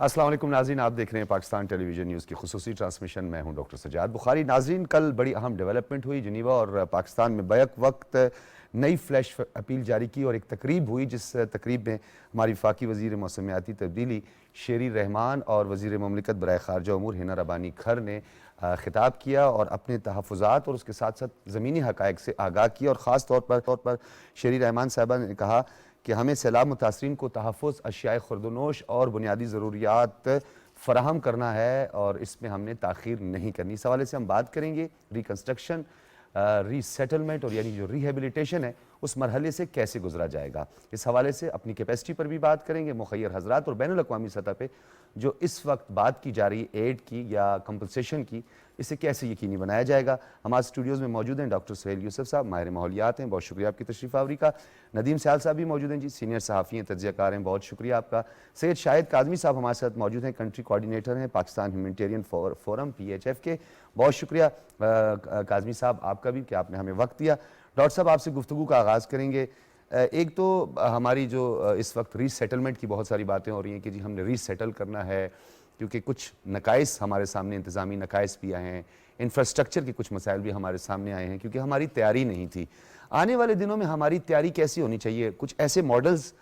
السلام علیکم ناظرین، آپ دیکھ رہے ہیں پاکستان ٹیلی ویژن نیوز کی خصوصی ٹرانسمیشن. میں ہوں ڈاکٹر سجاد بخاری. ناظرین، کل بڑی اہم ڈیولپمنٹ ہوئی جنیوا اور پاکستان میں بیک وقت نئی فلیش اپیل جاری کی اور ایک تقریب ہوئی جس تقریب میں ہماری وفاقی وزیر موسمیاتی تبدیلی شیری رحمان اور وزیر مملکت برائے خارجہ امور ہنا ربانی کھر نے خطاب کیا اور اپنے تحفظات اور اس کے ساتھ ساتھ زمینی حقائق سے آگاہ کیا. اور خاص طور پر شیری رحمان صاحبہ نے کہا کہ ہمیں سیلاب متاثرین کو تحفظ، اشیاء خوردونوش اور بنیادی ضروریات فراہم کرنا ہے اور اس میں ہم نے تاخیر نہیں کرنی. اس حوالے سے ہم بات کریں گے ریکنسٹرکشن، ری سیٹلمنٹ اور یعنی جو ریہیبلیٹیشن ہے اس مرحلے سے کیسے گزرا جائے گا. اس حوالے سے اپنی کیپیسٹی پر بھی بات کریں گے. مخیر حضرات اور بین الاقوامی سطح پہ جو اس وقت بات کی جا رہی ہے ایڈ کی یا کمپنسیشن کی، اسے کیسے یقینی بنایا جائے گا. ہمارے اسٹوڈیوز میں موجود ہیں ڈاکٹر سہیل یوسف صاحب، ماہر ماحولیات ہیں، بہت شکریہ آپ کی تشریف آوری کا. ندیم سیال صاحب بھی موجود ہیں جی، سینئر صحافی ہیں، تجزیہ کار ہیں، بہت شکریہ آپ کا. سید شاہد کاظمی صاحب ہمارے ساتھ موجود ہیں، کنٹری کوارڈینیٹر ہیں پاکستان ہیومینٹیرین فورم PHF کے. بہت شکریہ کاظمی صاحب آپ کا بھی کہ آپ نے ہمیں وقت دیا. ڈاکٹر صاحب آپ سے گفتگو کا آغاز کریں گے. ایک تو ہماری جو اس وقت ری سیٹلمنٹ کی بہت ساری باتیں ہو رہی ہیں کہ جی ہم نے ری سیٹل کرنا ہے کیونکہ کچھ نقائص ہمارے سامنے، انتظامی نقائص بھی آئے ہیں، انفراسٹرکچر کے کچھ مسائل بھی ہمارے سامنے آئے ہیں کیونکہ ہماری تیاری نہیں تھی. آنے والے دنوں میں ہماری تیاری کیسی ہونی چاہیے؟ کچھ ایسے ماڈلز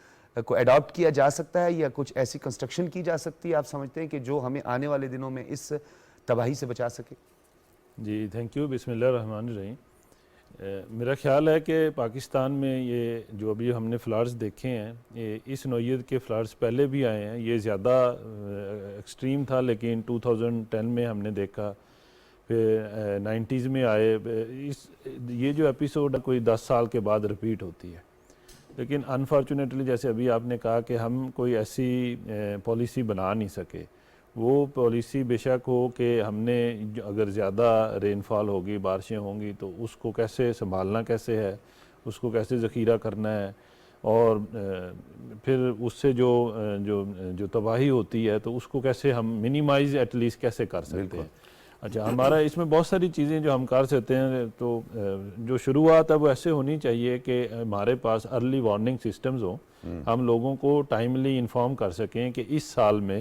کو ایڈاپٹ کیا جا سکتا ہے یا کچھ ایسی کنسٹرکشن کی جا سکتی ہے آپ سمجھتے ہیں کہ جو ہمیں آنے والے دنوں میں اس تباہی سے بچا سکے؟ جی تھینک یو. بسم اللہ الرحمن الرحیم. میرا خیال ہے کہ پاکستان میں یہ جو ابھی ہم نے فلڈز دیکھے ہیں، یہ اس نوعیت کے فلڈز پہلے بھی آئے ہیں. یہ زیادہ ایکسٹریم تھا لیکن 2010 میں ہم نے دیکھا، پھر 90s میں آئے. یہ جو ایپیسوڈ کوئی 10 سال کے بعد رپیٹ ہوتی ہے. لیکن انفارچونیٹلی جیسے ابھی آپ نے کہا کہ ہم کوئی ایسی پالیسی بنا نہیں سکے. وہ پالیسی بے شک ہو کہ ہم نے اگر زیادہ رین فال ہوگی، بارشیں ہوں گی تو اس کو کیسے سنبھالنا کیسے ہے، اس کو کیسے ذخیرہ کرنا ہے، اور پھر اس سے جو تباہی ہوتی ہے تو اس کو کیسے ہم منیمائز ایٹ لیسٹ کیسے کر سکتے ہیں. اچھا، ہمارا اس میں بہت ساری چیزیں جو ہم کر سکتے ہیں. تو جو شروعات ہے وہ ایسے ہونی چاہیے کہ ہمارے پاس ارلی وارننگ سسٹمز ہوں، ہم لوگوں کو ٹائملی انفارم کر سکیں کہ اس سال میں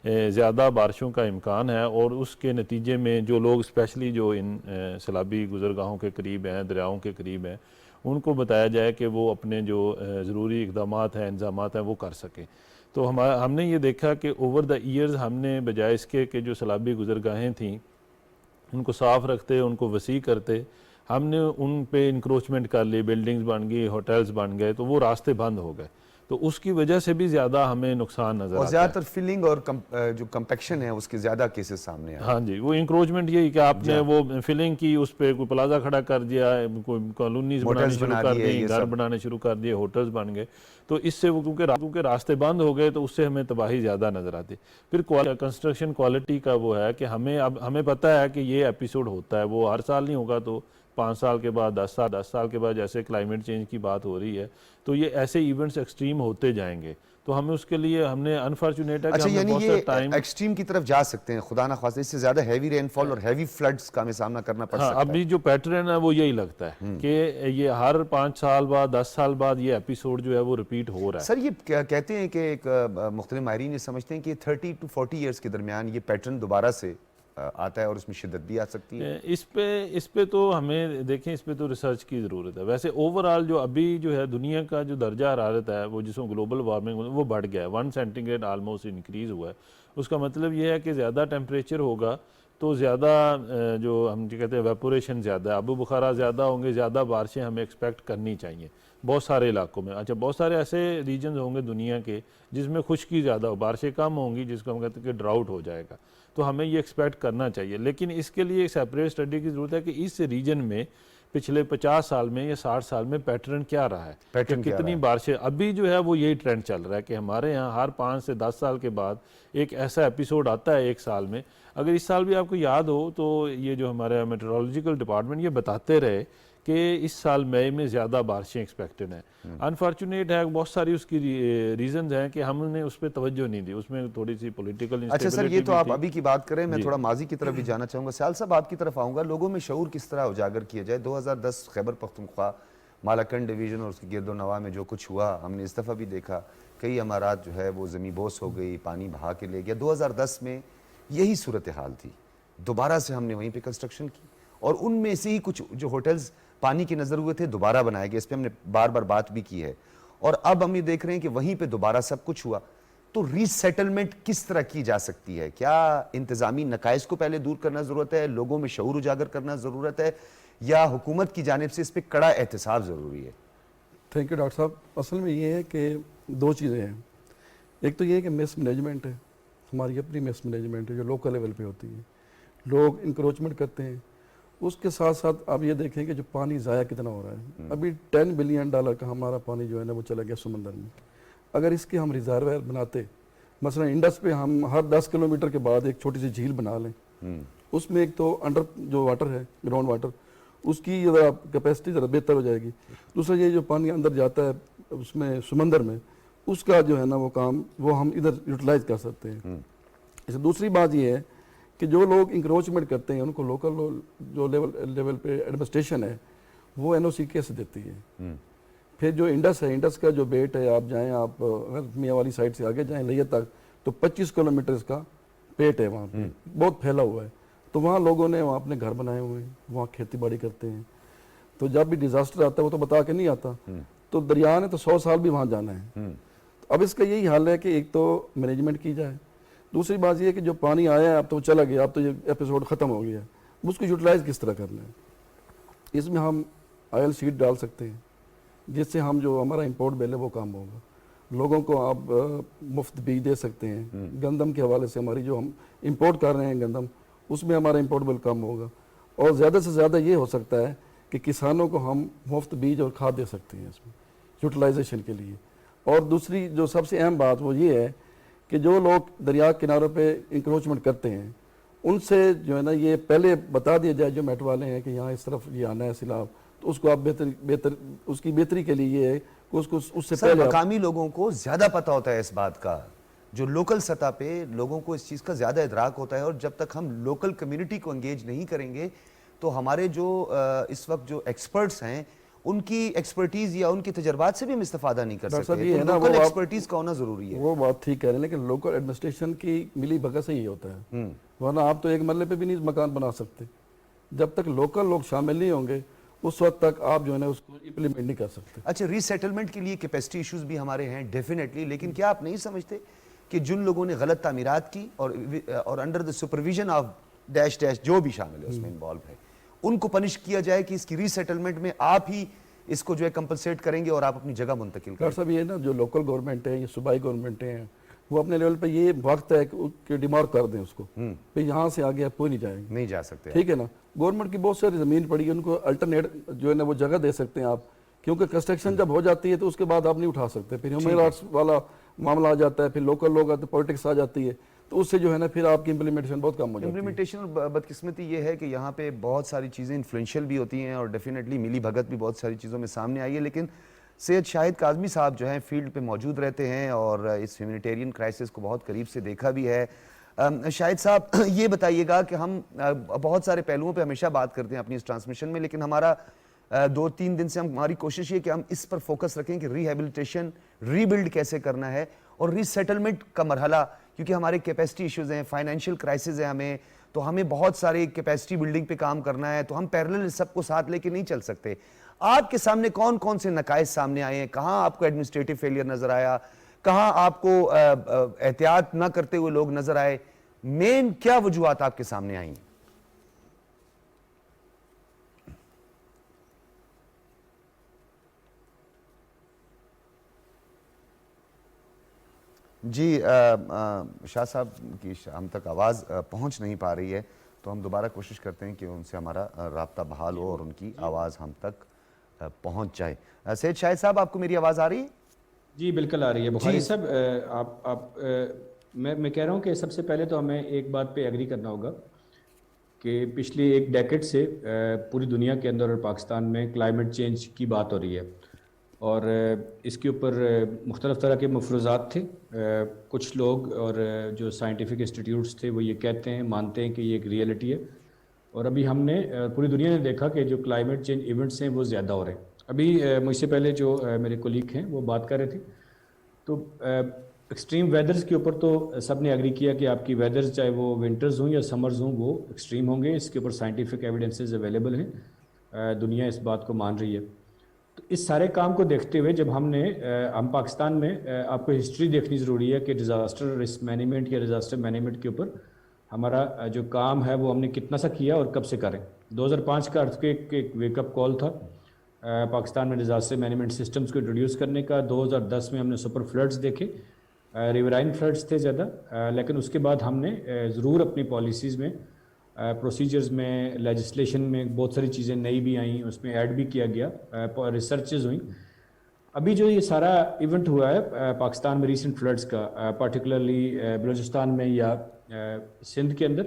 زیادہ بارشوں کا امکان ہے، اور اس کے نتیجے میں جو لوگ اسپیشلی جو ان سیلابی گزرگاہوں کے قریب ہیں، دریاؤں کے قریب ہیں، ان کو بتایا جائے کہ وہ اپنے جو ضروری اقدامات ہیں، انتظامات ہیں، وہ کر سکیں. تو ہم نے یہ دیکھا کہ اوور دا ایئرز ہم نے بجائے اس کے کہ جو سیلابی گزرگاہیں تھیں ان کو صاف رکھتے، ان کو وسیع کرتے، ہم نے ان پہ انکروچمنٹ کر لی، بلڈنگز بن گئی، ہوٹلز بن گئے، تو وہ راستے بند ہو گئے. تو اس کی وجہ سے بھی زیادہ ہمیں نقصان نظر آتا ہے. اور زیادہ تر فلنگ اور جو کمپیکشن ہے اس کے زیادہ کیسز سامنے آئے. ہاں جی، وہ انکروچمنٹ یہی کہ آپ نے وہ فلنگ کی، اس پہ کوئی پلازا کھڑا کر دیا، کوئی کالونیز بنانی شروع کر دی، گھر بنانے شروع کر دیے، ہوٹلز بن گئے. تو اس سے وہ کیونکہ راستے بند ہو گئے تو اس سے ہمیں تباہی زیادہ نظر آتی. پھر کنسٹرکشن کوالٹی کا وہ ہے کہ ہمیں پتہ ہے کہ یہ ایپیسوڈ ہوتا ہے، وہ ہر سال نہیں ہوگا تو 5 سال کے بعد، 10 سال کے بعد، جیسے کلائمیٹ چینج کی بات ہو رہی ہے تو یہ ایسے ایونٹس ایکسٹریم ہوتے جائیں گے. تو ہمیں اس کے لیے ہم نے انفارچونیٹ ہے کہ ہم نے بہت سا ٹائم ایکسٹریم کی طرف جا سکتے ہیں، خدا نہ خواستہ اس سے زیادہ ہیوی رین فال اور ہیوی فلڈز کا ہمیں سامنا کرنا پڑ سکتا ہے. ابھی جو پیٹرن ہے وہ یہی لگتا ہے کہ یہ ہر 5 سال بعد، 10 سال بعد یہ ایپیسوڈ جو ہے وہ ریپیٹ ہو رہا ہے. سر یہ کہتے ہیں کہ ایک مختلف ماہرین یہ سمجھتے ہیں کہ 30 to 40 ایئرز کے درمیان یہ پیٹرن دوبارہ سے آتا ہے اور اس میں شدت بھی آ سکتی ہے. اس پہ تو ہمیں دیکھیں، اس پہ تو ریسرچ کی ضرورت ہے. ویسے اوورآل جو ابھی جو ہے دنیا کا جو درجہ حرارت ہے وہ جس کو گلوبل وارمنگ وہ بڑھ گیا ہے، 1 سینٹی گریڈ آلموسٹ انکریز ہوا ہے. اس کا مطلب یہ ہے کہ زیادہ ٹیمپریچر ہوگا تو زیادہ جو ہم کہتے ہیں ویپوریشن زیادہ ہے، آب و بخارات زیادہ ہوں گے، زیادہ بارشیں ہمیں ایکسپیکٹ کرنی چاہیے بہت سارے علاقوں میں. اچھا، بہت سارے ایسے ریجنز ہوں گے دنیا کے جس میں خشکی زیادہ ہو، بارشیں کم ہوں گی، جس کو ہم کہتے ہیں کہ ڈراؤٹ ہو جائے گا. تو ہمیں یہ ایکسپیکٹ کرنا چاہیے. لیکن اس کے لیے ایک سیپریٹ اسٹڈی کی ضرورت ہے کہ اس ریجن میں پچھلے 50 سال میں یا 60 سال میں پیٹرن کیا رہا ہے، کتنی بارشیں. ابھی جو ہے وہ یہی ٹرینڈ چل رہا ہے کہ ہمارے یہاں ہر 5 سے 10 سال کے بعد ایک ایسا ایپیسوڈ آتا ہے ایک سال میں. اگر اس سال بھی آپ کو یاد ہو تو یہ جو ہمارے میٹرولوجیکل ڈپارٹمنٹ یہ بتاتے رہے کہ اس سال مئی میں زیادہ بارشیں ایکسپیکٹڈ ہیں. انفارچونیٹ ہے، بہت ساری اس کی ریزنز ہیں کہ ہم نے اس پہ توجہ نہیں دی، اس میں تھوڑی سی پولیٹیکل اچھا سر، یہ تو آپ ابھی کی بات کریں، میں تھوڑا ماضی کی طرف بھی جانا چاہوں گا. سیال صاحب آپ کی طرف آؤں گا. لوگوں میں شعور کس طرح اجاگر کیا جائے؟ 2010 خیبر پختونخوا مالاکنڈ ڈویژن اور اس کے گرد و نواح میں جو کچھ ہوا ہم نے اس دفعہ بھی دیکھا، کئی عمارات جو ہے وہ زمیں بوس ہو گئی، پانی بہا کے لے گیا۔ 2010 میں یہی صورتحال تھی، دوبارہ سے ہم نے وہیں پہ کنسٹرکشن کی اور ان میں سے ہی کچھ جو ہوٹلز پانی کے نظر ہوئے تھے دوبارہ بنائے گئے، اس پہ ہم نے بار بار بات بھی کی ہے، اور اب ہم یہ دیکھ رہے ہیں کہ وہیں پہ دوبارہ سب کچھ ہوا۔ تو ری سیٹلمنٹ کس طرح کی جا سکتی ہے؟ کیا انتظامی نقائص کو پہلے دور کرنا ضرورت ہے، لوگوں میں شعور اجاگر کرنا ضرورت ہے، یا حکومت کی جانب سے اس پہ کڑا احتساب ضروری ہے؟ تھینک یو ڈاکٹر صاحب۔ اصل میں یہ ہے کہ دو چیزیں ہیں، ایک تو یہ ہے کہ مس مینجمنٹ ہے، ہماری اپنی مس مینجمنٹ ہے جو لوکل لیول پہ ہوتی ہے، لوگ انکروچمنٹ کرتے ہیں۔ اس کے ساتھ ساتھ آپ یہ دیکھیں کہ جو پانی ضائع کتنا ہو رہا ہے، ابھی $10 بلین کا ہمارا پانی جو ہے نا وہ چلا گیا سمندر میں۔ اگر اس کے ہم ریزروائر بناتے، مثلا انڈس پہ ہم ہر 10 کلومیٹر کے بعد ایک چھوٹی سی جھیل بنا لیں، اس میں ایک تو انڈر جو واٹر ہے گراؤنڈ واٹر، اس کی ذرا کیپیسٹی ذرا بہتر ہو جائے گی۔ دوسرا یہ جو پانی اندر جاتا ہے اس میں سمندر میں، اس کا جو ہے نا وہ کام وہ ہم ادھر یوٹیلائز کر سکتے ہیں۔ اس دوسری بات یہ ہے کہ جو لوگ انکروچمنٹ کرتے ہیں ان کو لوکل جو لیول پہ ایڈمنسٹریشن ہے وہ NOC کیسے دیتی ہے۔ پھر جو انڈس ہے، انڈس کا جو بیٹ ہے، آپ جائیں، آپ اگر میاں والی سائڈ سے آگے جائیں لیہ تک تو 25 کلومیٹر کا پیٹ ہے، وہاں پہ بہت پھیلا ہوا ہے۔ تو وہاں لوگوں نے وہاں اپنے گھر بنائے ہوئے ہیں، وہاں کھیتی باڑی کرتے ہیں۔ تو جب بھی ڈیزاسٹر آتا ہے وہ تو بتا کے نہیں آتا، تو دریا نے تو 100 سال بھی وہاں جانا ہے۔ اب اس کا یہی حل ہے کہ ایک تو مینجمنٹ کی جائے، دوسری بات یہ ہے کہ جو پانی آیا ہے اب تو چلا گیا، اب تو یہ ایپیسوڈ ختم ہو گیا ہے، اس کو یوٹیلائز کس طرح کرنا ہے۔ اس میں ہم آئل سیڈ ڈال سکتے ہیں جس سے ہم جو ہمارا امپورٹ بل ہے وہ کام ہوگا، لوگوں کو آپ مفت بیج دے سکتے ہیں۔ گندم کے حوالے سے ہماری جو ہم امپورٹ کر رہے ہیں گندم، اس میں ہمارا امپورٹ بل کم ہوگا، اور زیادہ سے زیادہ یہ ہو سکتا ہے کہ کسانوں کو ہم مفت بیج اور کھاد دے سکتے ہیں اس میں یوٹیلائزیشن کے لیے۔ اور دوسری جو سب سے اہم بات وہ یہ ہے کہ جو لوگ دریا کناروں پہ انکروچمنٹ کرتے ہیں ان سے جو ہے نا یہ پہلے بتا دیا جائے جو میٹ والے ہیں کہ یہاں اس طرف یہ آنا ہے سیلاب، تو اس کو آپ بہتر اس کی بہتری کے لیے یہ ہے کہ اس کو اس سے سر پہلے مقامی لوگوں کو زیادہ پتہ ہوتا ہے اس بات کا، جو لوکل سطح پہ لوگوں کو اس چیز کا زیادہ ادراک ہوتا ہے، اور جب تک ہم لوکل کمیونٹی کو انگیج نہیں کریں گے تو ہمارے جو اس وقت جو ایکسپرٹس ہیں ان کی ایکسپرٹیز یا ان کے تجربات سے بھی ہم استفادہ نہیں کر ڈاکٹر صاحب سکتے۔ یہ ہے تو نا، لوکل وہ ایکسپرٹیز کا ہونا ضروری ہے۔ وہ بات ٹھیک کہہ رہے ہیں، لیکن لوکل ایڈمنسٹریشن کی ملی بھگت سے ہی ہوتا ہے، ورنہ آپ تو ایک مرلے پہ بھی نہیں مکان بنا سکتے۔ جب تک لوکل لوگ شامل نہیں ہوں گے اس وقت تک آپ جو ہے نا اس کو امپلیمنٹ نہیں کر سکتے۔ اچھا، ری سیٹلمنٹ کے لیے کیپیسٹی ایشوز بھی ہمارے ہیں ڈیفینیٹلی، لیکن کیا آپ نہیں سمجھتے کہ جن لوگوں نے غلط تعمیرات کی اور under the supervision of dash dash جو بھی شامل ہے اس میں انوالو ہے، ان کو پنش کیا جائے کہ اس کی ری سیٹلمنٹ میں آپ ہی اس کو جو ہے کمپنسیٹ کریں گے اور آپ اپنی جگہ منتقل کریں؟ ڈاکٹر صاحب یہ نا جو لوکل گورنمنٹ ہے یا صوبائی گورنمنٹ ہیں وہ اپنے لیول پہ یہ وقت ہے کہ ڈیمارک کر دیں اس کو، پھر یہاں سے آگے آپ کوئی نہیں جائیں گے، نہیں جا سکتے۔ ٹھیک ہے نا۔ گورنمنٹ کی بہت ساری زمین پڑی ہے، ان کو الٹرنیٹ جو ہے نا وہ جگہ دے سکتے ہیں آپ، کیونکہ کنسٹرکشن جب ہو جاتی ہے تو اس کے بعد آپ نہیں اٹھا سکتے، پھر ہیومن رائٹس والا معاملہ آ جاتا ہے، پھر لوکل لوگ آتے، پولیٹکس آ جاتی ہے، تو اس سے جو ہے نا پھر آپ کی امپلیمنٹیشن بہت کم ہو جاتی ہے۔ امپلیمنٹیشن اور بدقسمتی یہ ہے کہ یہاں پہ بہت ساری چیزیں انفلوئنشل بھی ہوتی ہیں اور ڈیفینیٹلی ملی بھگت بھی بہت ساری چیزوں میں سامنے آئی ہے، لیکن سید شاہد کاظمی صاحب جو ہیں فیلڈ پہ موجود رہتے ہیں اور اس ہیومینیٹیرین کرائسس کو بہت قریب سے دیکھا بھی ہے۔ شاہد صاحب یہ بتائیے گا کہ ہم بہت سارے پہلوؤں پہ ہمیشہ بات کرتے ہیں اپنی اس ٹرانسمیشن میں، لیکن ہمارا 2-3 دن سے ہماری کوشش یہ کہ ہم اس پر فوکس رکھیں کہ ریہیبلیٹیشن ری بلڈ کیسے کرنا ہے اور ری سیٹلمنٹ کا مرحلہ، کیونکہ ہمارے کیپیسٹی ایشوز ہیں، فائنینشیل کرائسس ہیں، تو ہمیں بہت سارے کیپیسٹی بلڈنگ پہ کام کرنا ہے، تو ہم پیرلل سب کو ساتھ لے کے نہیں چل سکتے۔ آپ کے سامنے کون کون سے نقائص سامنے آئے ہیں؟ کہاں آپ کو ایڈمنسٹریٹو فیلئر نظر آیا؟ کہاں آپ کو احتیاط نہ کرتے ہوئے لوگ نظر آئے؟ مین کیا وجوہات آپ کے سامنے آئیں؟ جی شاہ صاحب کی ہم تک آواز پہنچ نہیں پا رہی ہے، تو ہم دوبارہ کوشش کرتے ہیں کہ ان سے ہمارا رابطہ بحال ہو اور ان کی آواز ہم تک پہنچ جائے۔ سید شاہد صاحب آپ کو میری آواز آ رہی ہے؟ جی بالکل آ رہی ہے بخاری صاحب۔ میں کہہ رہا ہوں کہ سب سے پہلے تو ہمیں ایک بات پہ ایگری کرنا ہوگا کہ پچھلی ایک ڈیکیڈ سے پوری دنیا کے اندر اور پاکستان میں کلائمیٹ چینج کی بات ہو رہی ہے، اور اس کے اوپر مختلف طرح کے مفروضات تھے۔ کچھ لوگ اور جو سائنٹیفک انسٹیٹیوٹس تھے وہ یہ کہتے ہیں، مانتے ہیں کہ یہ ایک ریئلٹی ہے، اور ابھی ہم نے پوری دنیا نے دیکھا کہ جو کلائمیٹ چینج ایونٹس ہیں وہ زیادہ ہو رہے ہیں۔ ابھی مجھ سے پہلے جو میرے کولیگ ہیں وہ بات کر رہے تھے، تو ایکسٹریم ویدرز کے اوپر تو سب نے ایگری کیا کہ آپ کی ویدرز چاہے وہ ونٹرز ہوں یا سمرز ہوں وہ ایکسٹریم ہوں گے. اس کے اوپر سائنٹیفک ایویڈنسز اویلیبل ہیں، دنیا اس بات کو مان رہی ہے. تو اس سارے کام کو دیکھتے ہوئے جب ہم پاکستان میں آپ کو ہسٹری دیکھنی ضروری ہے کہ ڈیزاسٹر رسک مینجمنٹ یا ڈیزاسٹر مینجمنٹ کے اوپر ہمارا جو کام ہے وہ ہم نے کتنا سا کیا اور کب سے کریں. 2005 کا ارتھکویک ایک ویک اپ کال تھا پاکستان میں ڈیزاسٹر مینجمنٹ سسٹمز کو انٹروڈیوس کرنے کا. 2010 میں ہم نے سپر فلڈز دیکھے، ریورائن فلڈز تھے زیادہ، لیکن اس کے بعد ہم نے ضرور اپنی پالیسیز میں، پروسیجرز میں، لیجسلیشن میں بہت ساری چیزیں نئی بھی آئیں، اس میں ایڈ بھی کیا گیا، ریسرچز ہوئیں. ابھی جو یہ سارا ایونٹ ہوا ہے پاکستان میں ریسنٹ فلڈز کا، پارٹیکولرلی بلوچستان میں یا سندھ کے اندر،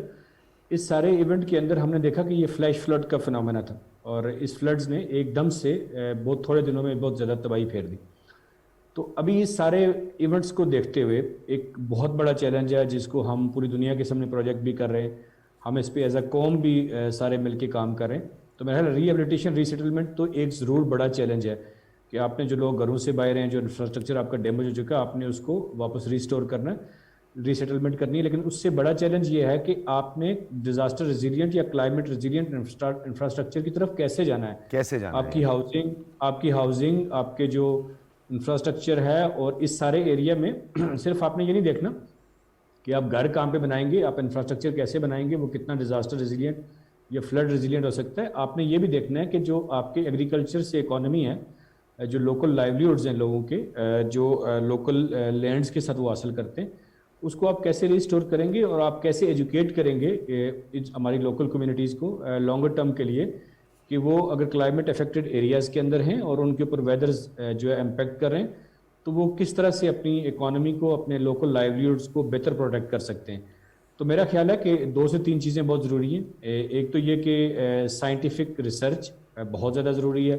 اس سارے ایونٹ کے اندر ہم نے دیکھا کہ یہ فلیش فلڈ کا فنومینا تھا، اور اس فلڈز نے ایک دم سے بہت تھوڑے دنوں میں بہت زیادہ تباہی پھیر دی. تو ابھی اس سارے ایونٹس کو دیکھتے ہوئے ایک بہت بڑا چیلنج ہے جس کو ہم پوری دنیا کے سامنے پروجیکٹ بھی کر رہے ہیں، ہم اس پہ ایز اے قوم بھی سارے مل کے کام کر رہے ہیں. تو میرا خیال ری ایبلیٹیشن ری سیٹلمنٹ تو ایک ضرور بڑا چیلنج ہے کہ آپ نے جو لوگ گھروں سے باہر ہیں، جو انفراسٹرکچر آپ کا ڈیمیج ہو چکا، آپ نے اس کو واپس ریسٹور کرنا ہے، ری سیٹلمنٹ کرنی ہے. لیکن اس سے بڑا چیلنج یہ ہے کہ آپ نے ڈیزاسٹر ریزیلینٹ یا کلائمیٹ ریزیلینٹ انفراسٹرکچر کی طرف کیسے جانا ہے. کیسے جانا آپ کی ہاؤسنگ، آپ کے جو انفراسٹرکچر ہے، اور اس سارے ایریا میں صرف آپ نے یہ نہیں دیکھنا کہ آپ گھر کہاں پہ بنائیں گے، آپ انفراسٹرکچر کیسے بنائیں گے، وہ کتنا ڈیزاسٹر ریزیلینٹ یا فلڈ ریزیلینٹ ہو سکتا ہے. آپ نے یہ بھی دیکھنا ہے کہ جو آپ کے ایگریکلچر سے اکانومی ہے، جو لوکل لائیولیہوڈز ہیں لوگوں کے، جو لوکل لینڈز کے ساتھ وہ حاصل کرتے ہیں، اس کو آپ کیسے ریسٹور کریں گے، اور آپ کیسے ایجوکیٹ کریں گے ہماری لوکل کمیونٹیز کو لانگر ٹرم کے لیے کہ وہ اگر کلائمیٹ افیکٹڈ ایریاز کے اندر ہیں اور ان کے اوپر ویدرز جو ہے امپیکٹ کر رہے ہیں، تو وہ کس طرح سے اپنی اکانومی کو، اپنے لوکل لائیولیہوڈز کو بہتر پروٹیکٹ کر سکتے ہیں. تو میرا خیال ہے کہ 2 سے 3 چیزیں بہت ضروری ہیں. ایک تو یہ کہ سائنٹیفک ریسرچ بہت زیادہ ضروری ہے.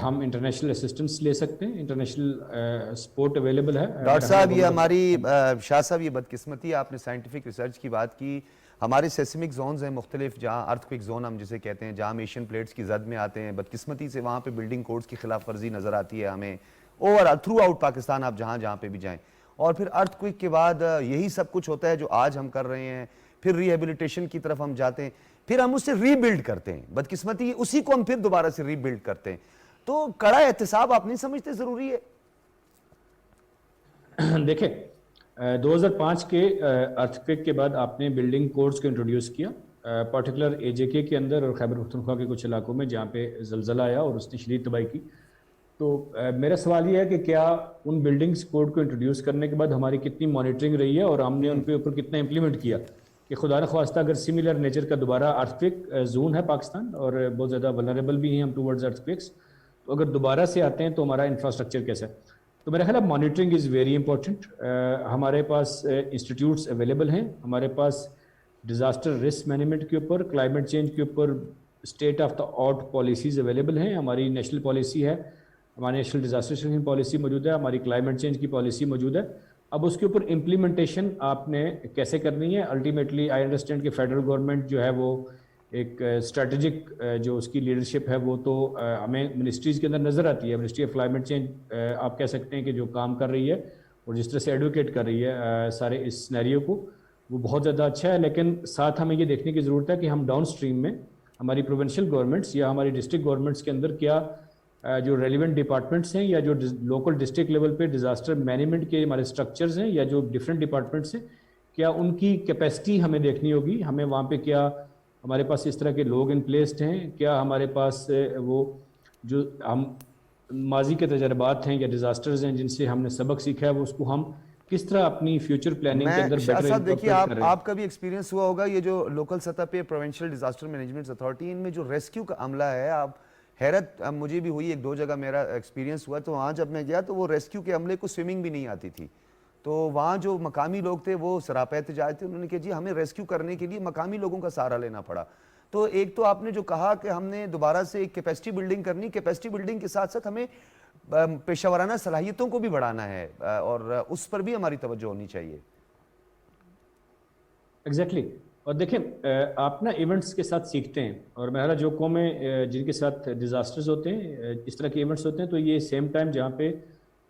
ہم انٹرنیشنل اسسٹنس لے سکتے ہیں، انٹرنیشنل سپورٹ اویلیبل ہے. ڈاکٹر صاحب یہ ہماری شاہ صاحب یہ بدقسمتی ہے، آپ نے سائنٹیفک ریسرچ کی بات کی. ہمارے سیسمک زونز ہیں مختلف، جہاں ارتھ کوئک زون ہم جسے کہتے ہیں، جہاں ہم ایشین پلیٹس کی زد میں آتے ہیں. بدقسمتی سے وہاں پہ بلڈنگ کوڈز کی خلاف ورزی نظر آتی ہے ہمیں تھرو آؤٹ پاکستان، آپ جہاں پہ بھی جائیں. اور پھر ارتھ کوئک کے بعد یہی سب کچھ ہوتا ہے جو آج ہم کر رہے ہیں. پھر ری ہیبلیٹیشن کی طرف ہم جاتے ہیں، پھر ہم اسے ری بلڈ کرتے ہیں. بدقسمتی اسی کو ہم پھر دوبارہ سے ری بلڈ کرتے ہیں. تو کڑا احتساب آپ نہیں سمجھتے ضروری ہے؟ دیکھیں 2005 کے ارتھکویک کے بعد آپ نے بلڈنگ کوڈز کو انٹروڈیوس کیا، پارٹیکولر اے جے کے اندر اور خیبر پختونخوا کے کچھ علاقوں میں جہاں پہ زلزلہ آیا اور اس نے شدید تباہی کی. تو میرا سوال یہ ہے کہ کیا ان بلڈنگز کوڈ کو انٹروڈیوس کرنے کے بعد ہماری کتنی مانیٹرنگ رہی ہے اور ہم نے ان کے اوپر کتنا امپلیمنٹ کیا کہ خدا نخواستہ اگر سملر نیچر کا دوبارہ ارتھکویک زون ہے پاکستان اور بہت زیادہ ولنریبل بھی ہیں ہم ٹورڈز ارتھکویکس، تو اگر دوبارہ سے آتے ہیں تو ہمارا انفراسٹرکچر کیسا ہے. تو میرا خیال ہے مانیٹرنگ از ویری امپورٹنٹ. ہمارے پاس انسٹیٹیوٹس اویلیبل ہیں، ہمارے پاس ڈیزاسٹر رسک مینجمنٹ کے اوپر، کلائمیٹ چینج کے اوپر state of the art policies available ہیں. ہماری نیشنل پالیسی ہے، ہماری نیشنل ڈیزاسٹر پالیسی موجود ہے، ہماری کلائمیٹ چینج کی پالیسی موجود ہے. اب اس کے اوپر امپلیمنٹیشن آپ نے کیسے کرنی ہے. الٹیمیٹلی آئی انڈرسٹینڈ کہ فیڈرل گورنمنٹ جو ہے وہ ایک اسٹریٹجک جو اس کی لیڈرشپ ہے وہ تو ہمیں منسٹریز کے اندر نظر آتی ہے. منسٹری آف کلائمیٹ چینج آپ کہہ سکتے ہیں کہ جو کام کر رہی ہے اور جس طرح سے ایڈوکیٹ کر رہی ہے سارے اس سینیریو کو، وہ بہت زیادہ اچھا ہے. لیکن ساتھ ہمیں یہ دیکھنے کی ضرورت ہے کہ ہم ڈاؤن اسٹریم میں ہماری پروونشل گورنمنٹس یا ہماری ڈسٹرکٹ گورنمنٹس کے اندر کیا جو ریلیونٹ ڈپارٹمنٹس ہیں یا جو لوکل ڈسٹرکٹ لیول پہ ڈیزاسٹر مینجمنٹ کے ہمارے اسٹرکچرز ہیں یا جو ڈفرینٹ ڈپارٹمنٹس ہیں، کیا ان کی کیپیسٹی ہمیں دیکھنی ہوگی. ہمیں وہاں پہ کیا ہمارے پاس اس طرح کے لوگ ان پلیسڈ ہیں، کیا ہمارے پاس وہ جو ہم ماضی کے تجربات ہیں یا ڈیزاسٹرز ہیں جن سے ہم نے سبق سیکھا ہے، وہ اس کو ہم کس طرح اپنی فیوچر پلاننگ کے اندر شاہ بیٹر صاحب دیکھیے، انکارپوریٹ کر رہے ہیں. آپ کا بھی ایکسپیرینس ہوا ہوگا یہ جو لوکل سطح پہ پروونشل ڈیزاسٹر مینجمنٹ اتھارٹی، ان میں جو ریسکیو کا عملہ ہے، آپ حیرت مجھے بھی ہوئی. 1-2 جگہ میرا ایکسپیرینس ہوا، تو وہاں جب میں گیا تو وہ ریسکیو کے عملے کو سوئمنگ بھی نہیں آتی تھی. تو وہاں جو مقامی لوگ تھے وہ سراپا احتجاج تھے، انہوں نے کہا جی ہمیں ریسکیو کرنے کے لیے مقامی لوگوں کا سہارا لینا پڑا. تو ایک تو آپ نے جو کہا کہ ہم نے دوبارہ سے ایک کیپیسٹی بلڈنگ کرنی، کیپیسٹی بلڈنگ کے ساتھ ساتھ ہمیں پیشہ ورانہ صلاحیتوں کو بھی بڑھانا ہے اور اس پر بھی ہماری توجہ ہونی چاہیے. ایگزیکٹلی. اور دیکھیں آپ نا ایونٹس کے ساتھ سیکھتے ہیں، اور میرا جو قومیں جن کے ساتھ ڈیزاسٹرز ہوتے ہیں، اس طرح کے ایونٹس ہوتے ہیں، تو یہ سیم ٹائم جہاں پہ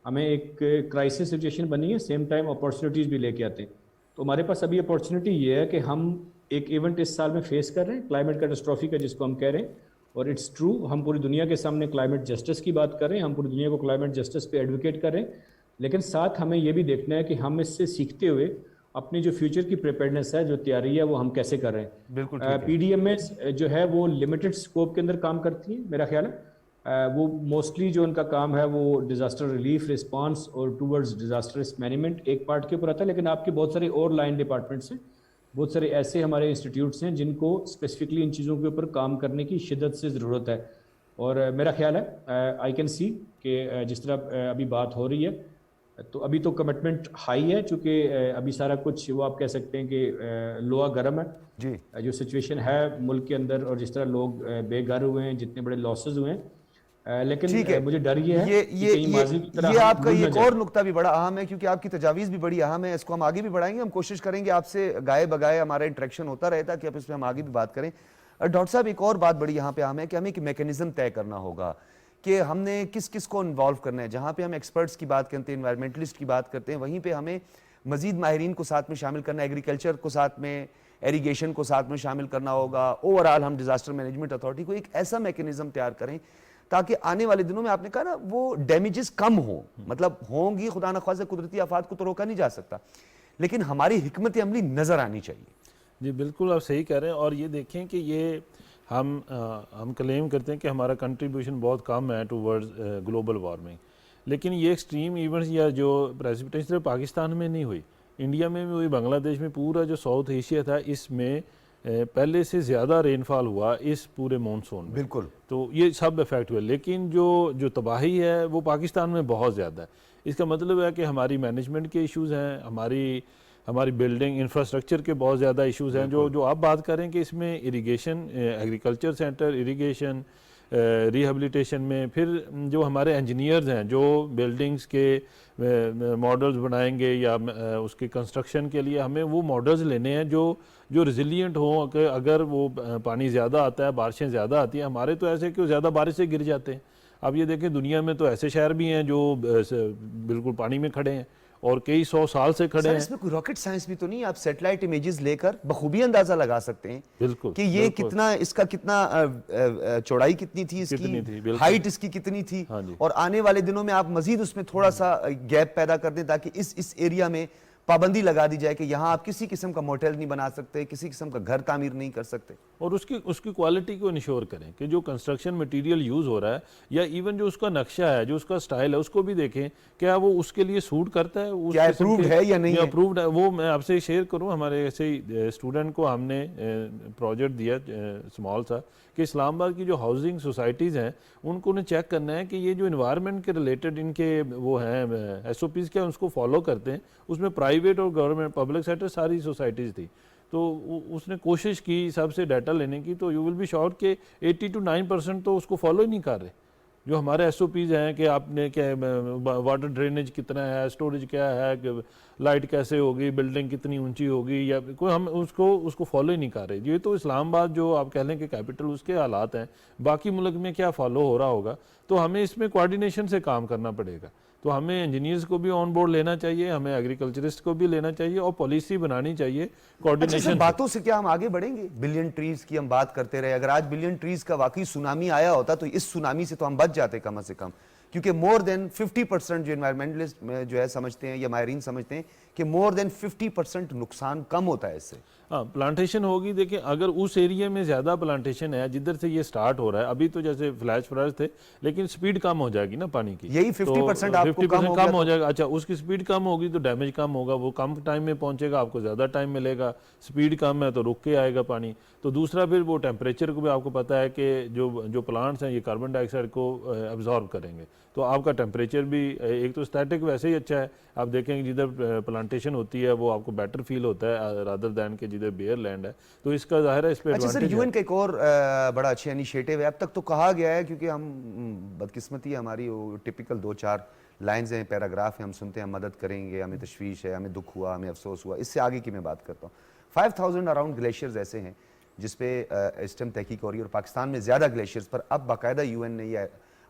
ہمیں ایک کرائسس سچویشن بنی ہے، سیم ٹائم اپارچونیٹیز بھی لے کے آتے ہیں. تو ہمارے پاس ابھی اپارچونیٹی یہ ہے کہ ہم ایک ایونٹ اس سال میں فیس کر رہے ہیں، کلائمیٹ کیٹاسٹرافی کا جس کو ہم کہہ رہے ہیں، اور اٹس ٹرو، ہم پوری دنیا کے سامنے کلائمیٹ جسٹس کی بات کر رہے ہیں، ہم پوری دنیا کو کلائمیٹ جسٹس پہ ایڈوکیٹ کر رہے ہیں، لیکن ساتھ ہمیں یہ بھی دیکھنا ہے کہ ہم اس سے سیکھتے ہوئے اپنی جو فیوچر کی پریپیئرنس ہے، جو تیاری ہے، وہ ہم کیسے کر رہے ہیں. بالکل ٹھیک ہے. پی ڈی ایم ایز جو ہے وہ لمیٹڈ اسکوپ کے اندر کام کرتی ہیں میرا خیال ہے. وہ موسٹلی جو ان کا کام ہے وہ ڈیزاسٹر ریلیف رسپانس اور ٹورڈز ڈیزاسٹر رسک مینجمنٹ ایک پارٹ کے اوپر آتا ہے، لیکن آپ کے بہت سارے اور لائن ڈپارٹمنٹس ہیں، بہت سارے ایسے ہمارے انسٹیٹیوٹس ہیں جن کو اسپیسیفکلی ان چیزوں کے اوپر کام کرنے کی شدت سے ضرورت ہے. اور میرا خیال ہے آئی کین سی کہ جس طرح ابھی بات ہو رہی ہے، تو ابھی تو کمٹمنٹ ہائی ہے، چونکہ ابھی سارا کچھ وہ آپ کہہ سکتے ہیں کہ لوہا گرم ہے. جی جو سچویشن ہے ملک کے اندر، اور جس طرح لوگ بے گھر ہوئے ہیں، جتنے بڑے لاسز ہوئے ہیں، لیکن ٹھیک ہے. مجھے ڈر یہ ہے کہ کہیں ماضی کی طرح یہ ہم آپ کا بھول نہ ایک جائیں. اور نقطہ بھی بڑا اہم ہے، کیونکہ آپ کی تجاویز بھی بڑی اہم ہے. اس کو ہم آگے بھی بڑھائیں گے، ہم کوشش کریں گے آپ سے گائے بگائے ہمارا انٹریکشن ہوتا رہے تاکہ آپ اس پہ ہم آگے بھی بات کریں. ڈاکٹر صاحب ایک اور بات بڑی یہاں پہ اہم ہے کہ ہمیں ایک میکینزم طے کرنا ہوگا کہ ہم نے کس کس کو انوالو کرنا ہے. جہاں پہ ہم ایکسپرٹس کی بات کرتے ہیں، انوائرمنٹلسٹ کی بات کرتے ہیں، وہیں پہ ہمیں مزید ماہرین کو ساتھ میں شامل کرنا ہے، ایگریکلچر کو ساتھ میں، ایریگیشن کو ساتھ میں شامل کرنا ہوگا. اوورآل ہم ڈیزاسٹر مینجمنٹ اتھارٹی کو ایک ایسا میکینزم تیار کریں تاکہ آنے والے دنوں میں، آپ نے کہا نا، وہ ڈیمیجز کم ہوں. مطلب ہوں گی، خدا نخواستہ قدرتی آفات کو تو روکا نہیں جا سکتا، لیکن ہماری حکمت عملی نظر آنی چاہیے. جی بالکل آپ صحیح کہہ رہے ہیں. اور یہ دیکھیں کہ یہ ہم کلیم کرتے ہیں کہ ہمارا کنٹریبیوشن بہت کم ہے ٹورڈز گلوبل وارمنگ، لیکن یہ ایکسٹریم ایونٹس یا جو پریسپیٹیشن صرف پاکستان میں نہیں ہوئی، انڈیا میں بھی ہوئی، بنگلہ دیش میں، پورا جو ساؤتھ ایشیا تھا اس میں پہلے سے زیادہ رین فال ہوا اس پورے مونسون میں. بالکل. تو یہ سب افیکٹ ہوئے، لیکن جو تباہی ہے وہ پاکستان میں بہت زیادہ ہے. اس کا مطلب ہے کہ ہماری مینجمنٹ کے ایشوز ہیں، ہماری بلڈنگ انفراسٹرکچر کے بہت زیادہ ایشوز ہیں. جو آپ بات کریں کہ اس میں irrigation, agriculture centre, irrigation, rehabilitation میں، پھر جو ہمارے انجینئرز ہیں جو بلڈنگز کے ماڈلز بنائیں گے یا اس کے کنسٹرکشن کے لیے ہمیں وہ ماڈلز لینے ہیں جو ریزیلینٹ ہوں، کہ اگر وہ پانی زیادہ آتا ہے، بارشیں زیادہ آتی ہیں. ہمارے تو ایسے کہ وہ زیادہ بارش سے گر جاتے ہیں. اب یہ دیکھیں دنیا میں تو ایسے شہر بھی ہیں جو بالکل پانی میں کھڑے ہیں اور کئی 100 سال سے کھڑے ہیں. اس میں کوئی راکٹ سائنس بھی تو نہیں؟ آپ سیٹلائٹ امیجز لے کر بخوبی اندازہ لگا سکتے ہیں بالکل کہ یہ کتنا، اس کا کتنا چوڑائی کتنی تھی، اس کی ہائٹ اس کی کتنی تھی، اور آنے والے دنوں میں آپ مزید اس میں تھوڑا سا گیپ پیدا کر دیں تاکہ اس ایریا میں پابندی لگا دی جائے کہ یہاں آپ کسی قسم کا موٹیل نہیں بنا سکتے، کسی قسم کا گھر تعمیر نہیں کر سکتے. اور اس کی کوالٹی کو انشور کریں کہ جو کنسٹرکشن مٹیریل یوز ہو رہا ہے یا ایون جو اس کا نقشہ ہے، جو اس کا سٹائل ہے، اس کو بھی دیکھیں کیا وہ اس کے لیے سوٹ کرتا ہے، کیا اپرووڈ ہے یا نہیں اپرووڈ ہے. وہ میں آپ سے شیئر کروں، ہمارے ایسے اسٹوڈنٹ کو ہم نے پروجیکٹ دیا اسمال سا کہ اسلام آباد کی جو ہاؤسنگ سوسائٹیز ہیں ان کو انہیں چیک کرنا ہے کہ یہ جو انوائرمنٹ کے ریلیٹڈ ان کے وہ ہیں ایس او پیز کیا اس کو فالو کرتے ہیں. اس میں پرائیویٹ اور گورنمنٹ پبلک سیکٹر ساری سوسائٹیز تھی. تو اس نے کوشش کی سب سے ڈیٹا لینے کی، تو یو ول بی شاٹ کہ 80 to 9% تو اس کو فالو ہی نہیں کر رہے. جو ہمارے ایس او پیز ہیں کہ آپ نے کیا واٹر ڈرینیج کتنا ہے، اسٹوریج کیا ہے، کہ لائٹ کیسے ہوگی، بلڈنگ کتنی اونچی ہوگی، یا کوئی ہم اس کو فالو ہی نہیں کر رہے. یہ تو اسلام آباد جو آپ کہہ لیں کہ کیپٹل، اس کے حالات ہیں. باقی ملک میں کیا فالو ہو رہا ہوگا. تو ہمیں اس میں کوارڈینیشن سے کام کرنا پڑے گا. تو ہمیں انجینئرز کو بھی آن بورڈ لینا چاہیے، ہمیں ایگریکلچرسٹ کو بھی لینا چاہیے، اور پالیسی بنانی چاہیے کوارڈینیشن. باتوں سے کیا ہم آگے بڑھیں گے؟ بلین ٹریز کی ہم بات کرتے رہے. اگر آج بلین ٹریز کا واقعی سونامی آیا ہوتا تو اس سونامی سے تو ہم بچ جاتے کم از کم، کیونکہ مور دین 50% جو انوائرمنٹلسٹ جو ہے سمجھتے ہیں یا ماہرین سمجھتے ہیں کہ مور دین 50% نقصان کم ہوتا ہے اس سے. ہاں پلانٹیشن ہوگی. دیکھیں اگر اس ایریا میں زیادہ پلانٹیشن ہے جدھر سے یہ سٹارٹ ہو رہا ہے، ابھی تو جیسے فلیش فلڈ تھے لیکن سپیڈ کم ہو جائے گی نا پانی کی، یہی 50% آپ کو کم ہو جائے گا. اچھا اس کی سپیڈ کم ہوگی تو ڈیمیج کم ہوگا، وہ کم ٹائم میں پہنچے گا، آپ کو زیادہ ٹائم ملے گا. سپیڈ کم ہے تو رک کے آئے گا پانی. تو دوسرا پھر وہ ٹیمپریچر کو بھی آپ کو پتہ ہے کہ جو پلانٹس ہیں یہ کاربن ڈائی آکسائڈ کو ابزارب کریں گے، تو آپ کا ٹیمپریچر بھی ایک تو اسٹیٹک ویسے ہی اچھا ہے. آپ دیکھیں کہ جدھر پلانٹیشن ہوتی ہے وہ آپ کو بیٹر فیل ہوتا ہے رادر دین کہ جدھر بیئر لینڈ ہے. تو اس کا ظاہر ہے اس پہ اچھا سر، یو این کا ایک اور بڑا اچھا انیشیٹو ہے. اب تک تو کہا گیا ہے، کیونکہ ہم بدقسمتی ہے ہماری، وہ ٹپیکل 2-4 لائنز ہیں، پیراگراف ہیں، ہم سنتے ہیں ہم مدد کریں گے، ہمیں تشویش ہے، ہمیں دکھ ہوا، ہمیں افسوس ہوا. اس سے آگے کی میں بات کرتا ہوں. 5000 اراؤنڈ گلیشیئرز ایسے ہیں جس پہ اس ٹائم تحقیق ہو رہی ہے، اور پاکستان میں زیادہ گلیشیئرز پر اب باقاعدہ UN نے یہ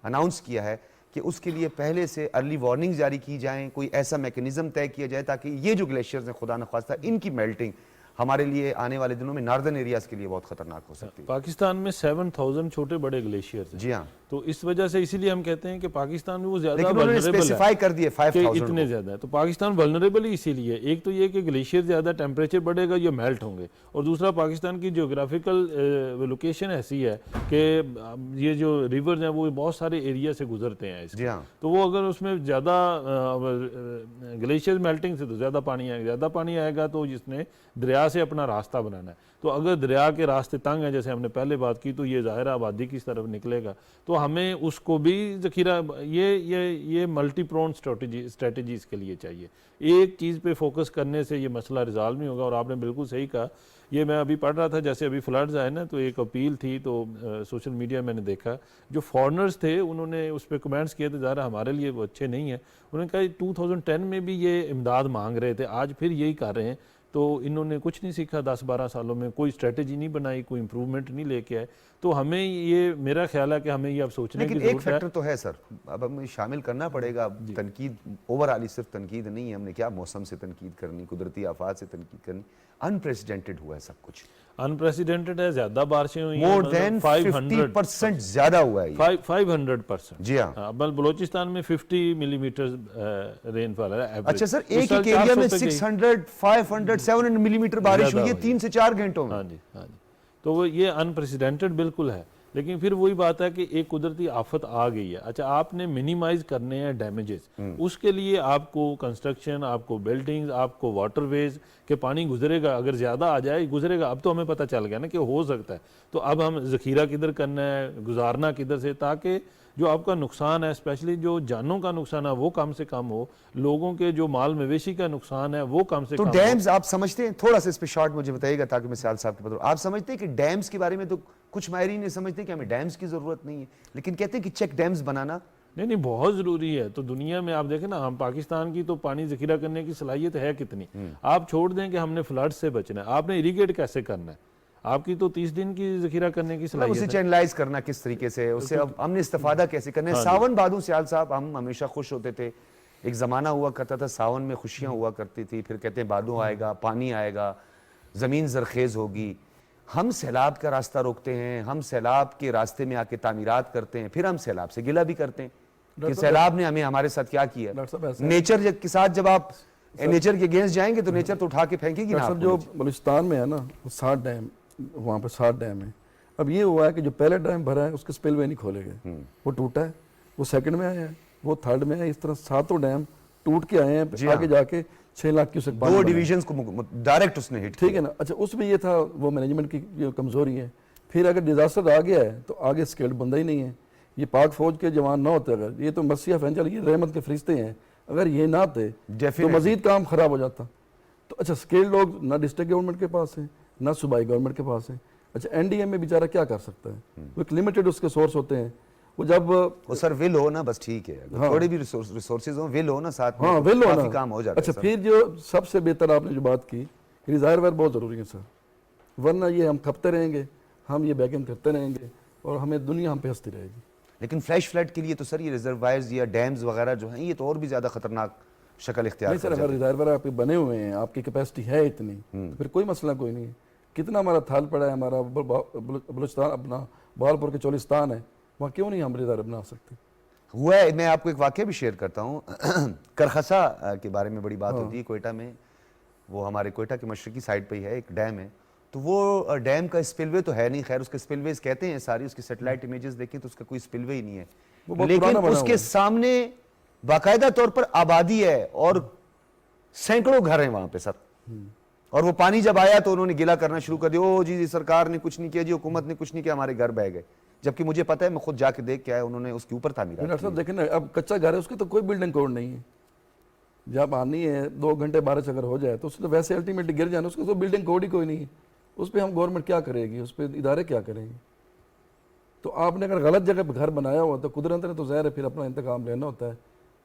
اناؤنس کیا ہے کہ اس کے لیے پہلے سے ارلی وارننگ جاری کی جائیں، کوئی ایسا میکنزم طے کیا جائے تاکہ یہ جو گلیشیئرز ہیں خدا نخواستہ ان کی میلٹنگ ہمارے لیے آنے والے دنوں میں ناردرن ایریاز کے لیے بہت خطرناک ہو سکتی ہے۔ پاکستان میں 7000 چھوٹے بڑے گلیشیئرز ہیں، جی ہاں، تو اس وجہ سے اسی لیے ہم کہتے ہیں کہ پاکستان میں وہ زیادہ لیکن انہوں نے vulnerable ہے اسپیسیفائی کر دیے کہ 5000 اتنے زیادہ ہے، تو پاکستان ولنریبل ہی اسی لیے، ایک تو یہ کہ گلیشیئر زیادہ ٹیمپریچر بڑھے گا یہ میلٹ ہوں گے، اور دوسرا پاکستان کی جیوگرافیکل لوکیشن ایسی ہے کہ یہ جو ریورز ہیں وہ بہت سارے ایریا سے گزرتے ہیں اس جی ہاں، تو وہ اگر اس میں زیادہ گلیشیئر میلٹنگ سے تو زیادہ پانی آئے گا تو جس نے دریا سے اپنا راستہ بنانا ہے، تو اگر دریا کے راستے تنگ ہیں جیسے ہم نے پہلے بات کی تو یہ ظاہر آبادی کی طرف نکلے گا، تو ہمیں اس کو بھی ذخیرہ یہ ملٹی پرون اسٹریٹجی اس کے لیے چاہیے، ایک چیز پہ فوکس کرنے سے یہ مسئلہ ریزالو نہیں ہوگا۔ اور آپ نے بالکل صحیح کہا، یہ میں ابھی پڑھ رہا تھا جیسے ابھی فلڈز آئے نا تو ایک اپیل تھی، تو سوشل میڈیا میں نے دیکھا جو فارنرز تھے انہوں نے اس پہ کمنٹس کیے تھے، ظاہر ہمارے لیے وہ اچھے نہیں ہیں، انہوں نے کہا 2010 میں بھی یہ امداد مانگ رہے تھے، آج پھر یہی کر رہے ہیں، تو انہوں نے کچھ نہیں سیکھا 10-12 سالوں میں، کوئی اسٹریٹجی نہیں بنائی، کوئی امپرومنٹ نہیں لے کے آئے، تو ہمیں یہ میرا خیال ہے کہ ہمیں یہ اب سوچنے کی لیکن ایک ضرورت ہے۔ فیکٹر تو ہے سر، اب ہمیں شامل کرنا پڑے گا، تنقید اوور آلی صرف تنقید نہیں ہے، ہم نے کیا موسم سے تنقید کرنی، قدرتی آفات سے تنقید کرنی، انپریسیڈنٹڈ ہوا ہے سب کچھ، انپریسیڈنٹڈ ہے، زیادہ بارشیں ہوئی ہیں، مور دین 50% زیادہ ہوا ہے یہ۔ 500%۔ جی ہاں، بل بلوچستان میں 50 ملی میٹر رین فال ہے ایوریج۔ اچھا سر، ایک ایک ایریا میں 600 500 700 ملی میٹر بارش ہوئی ہے 3 سے 4 گھنٹوں میں۔ ہاں جی، تو وہ یہ انپریسیڈنٹڈ بالکل ہے، لیکن پھر وہی بات ہے کہ ایک قدرتی آفت آ گئی ہے، اچھا آپ نے منیمائز کرنے ہیں ڈیمیجز، اس کے لیے آپ کو کنسٹرکشن، آپ کو بلڈنگز، آپ کو واٹر ویز کہ پانی گزرے گا، اگر زیادہ آ جائے گزرے گا، اب تو ہمیں پتہ چل گیا نا کہ ہو سکتا ہے، تو اب ہم ذخیرہ کدھر کرنا ہے، گزارنا کدھر سے، تاکہ جو آپ کا نقصان ہے اسپیشلی جو جانوں کا نقصان ہے وہ کم سے کم ہو، لوگوں کے جو مال مویشی کا نقصان ہے وہ کم سے تو کم ہو۔ ڈیمز آپ سمجھتے ہیں، تھوڑا سا اس پہ شارٹ مجھے بتائیے گا تاکہ میں سیال صاحب کے بدلوں، آپ سمجھتے ہیں کہ ڈیمز کے بارے میں تو کچھ ماہرین نے سمجھتے ہیں کہ ہمیں ڈیمز کی ضرورت نہیں ہے، لیکن کہتے ہیں کہ چیک ڈیمز بنانا نہیں بہت ضروری ہے، تو دنیا میں آپ دیکھیں نا، ہم پاکستان کی تو پانی ذخیرہ کرنے کی صلاحیت ہے کتنی، آپ چھوڑ دیں کہ ہم نے فلڈ سے بچنا ہے، آپ نے اریگیٹ کیسے کرنا ہے، آپ کی تو 30 دن کی ذخیرہ کرنے کی صلاحیت اسے ہے۔ چینلائز کرنا کس طریقے سے، اس سے اب ہم نے استفادہ کیسے کرنا ہے۔ ساون بادوں سیال صاحب ہم ہمیشہ خوش ہوتے تھے، ایک زمانہ ہوا کرتا تھا ساون میں خوشیاں ہوا کرتی تھی، پھر کہتے ہیں بادوں آئے گا، پانی آئے گا، زمین زرخیز ہوگی، ہم سیلاب کا راستہ روکتے ہیں، ہم سیلاب کے راستے میں آ کے تعمیرات کرتے ہیں، پھر ہم سیلاب سے گلہ بھی کرتے ہیں کہ سیلاب نے ہمیں ہمارے ساتھ کیا کیا۔ ڈاکٹر صاحب ایسا نیچر کے ساتھ جب آپ نیچر کے اگینسٹ جائیں گے تو نیچر تو اٹھا کے پھینکے گی نا ڈاکٹر آپ صاحب کو۔ جو بلوچستان میں ہے نا 60 ڈیم، وہاں پہ 60 ڈیم ہیں، اب یہ ہوا ہے کہ جو پہلے ڈیم بھرا ہے اس کے سپل وے نہیں کھولے گئے، وہ ٹوٹا ہے، وہ سیکنڈ میں آیا ہے، وہ تھرڈ میں ہے، اس طرح 7 ڈیم ٹوٹ کے آئے ہیں، آگے جا کے 6 لاکھ کیوسک پانی دو بنا ہے۔ ڈویژنز کو ڈائریکٹ اس نے ہٹ ٹھیک ہے نا، اچھا اس میں یہ تھا وہ مینجمنٹ کی جو کمزوری ہے، پھر اگر ڈیزاسٹر آ گیا ہے تو آگے اسکیلڈ بندہ ہی نہیں ہے، یہ پاک فوج کے جوان نہ ہوتے، اگر یہ تو مرسی آف اینجل، یہ رحمت کے فرشتے ہیں، اگر یہ نہ تھے تو مزید کام خراب ہو جاتا۔ تو اچھا اسکیلڈ لوگ نہ ڈسٹرکٹ گورنمنٹ کے پاس ہیں نہ صوبائی گورنمنٹ کے پاس ہیں، اچھا این ڈی ایم میں بیچارہ کیا کر سکتا ہے، وہ ایک لمیٹڈ اس کے سورس ہوتے ہیں، وہ جب وہ سر ول ہو نا بس ٹھیک ہے، تھوڑے بھی ریسورسز ہوں، ول ہو نا ساتھ میں، ہاں ول ہونا، کافی کام ہو جاتا ہے۔ اچھا پھر جو سب سے بہتر آپ نے جو بات کی ریزرور ویئر بہت ضروری ہے سر، ورنہ یہ ہم کھپتے رہیں گے، ہم یہ بیگن کرتے رہیں گے اور ہمیں دنیا ہم پہ ہنستی رہے گی۔ لیکن فلیش فلڈ کے لیے تو سر یہ ریزروائرز یا ڈیمز وغیرہ جو ہیں یہ تو اور بھی زیادہ خطرناک شکل اختیار نہیں سر، اگر ریزرور آپ کے بنے ہوئے ہیں، آپ کی کیپیسٹی ہے اتنی، تو پھر کوئی مسئلہ کوئی نہیں ہے۔ کتنا ہمارا تھال پڑا ہے، ہمارا بلوچستان اپنا بہاولپور کے چولستان ہے، وہاں کیوں نہیں ہم ریزرور بنا سکتے؟ ہوا ہے، میں آپ کو ایک واقعہ بھی شیئر کرتا ہوں، کرخسا کے بارے میں بڑی بات ہوتی ہے کوئٹہ میں، وہ ہمارے کوئٹہ کے مشرقی سائڈ پہ ہی ہے، ایک ڈیم ہے، تو وہ ڈیم کا اسپل وے تو ہے نہیں، خیر اس کے اسپل ویز کہتے ہیں ساری، اس کی سیٹلائٹ امیجز دیکھیں تو اس کا کوئی اسپل وے ہی نہیں ہے، لیکن اس کے سامنے باقاعدہ طور پر آبادی ہے اور سینکڑوں گھر ہیں وہاں پہ سر، اور وہ پانی جب آیا تو انہوں نے گلہ کرنا شروع کر دیا، او جی سرکار نے کچھ نہیں کیا، جی حکومت نے کچھ نہیں کیا، ہمارے گھر بہ گئے، جبکہ مجھے پتہ ہے، میں خود جا کے دیکھ کے آیا، انہوں نے اس کے اوپر تعمیرات ڈاکٹر صاحب دیکھیں نا، اب کچا گھر ہے اس کی تو کوئی بلڈنگ کوڈ نہیں ہے، جب آنی ہے 2 گھنٹے بارش اگر ہو جائے تو اس تو ویسے الٹیمیٹلی گر جانا، اس کا تو بلڈنگ کوڈ ہی کوئی نہیں ہے، اس پہ ہم گورنمنٹ کیا کرے گی، اس پہ ادارے کیا کریں گے؟ تو آپ نے اگر غلط جگہ پہ گھر بنایا ہوا تو قدرت نے تو ظاہر ہے پھر اپنا انتقام لینا ہوتا ہے،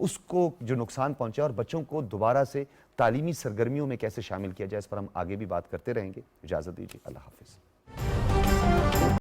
اس کو جو نقصان پہنچا اور بچوں کو دوبارہ سے تعلیمی سرگرمیوں میں کیسے شامل کیا جائے، اس پر ہم آگے بھی بات کرتے رہیں گے. اجازت دیجیے، اللہ حافظ.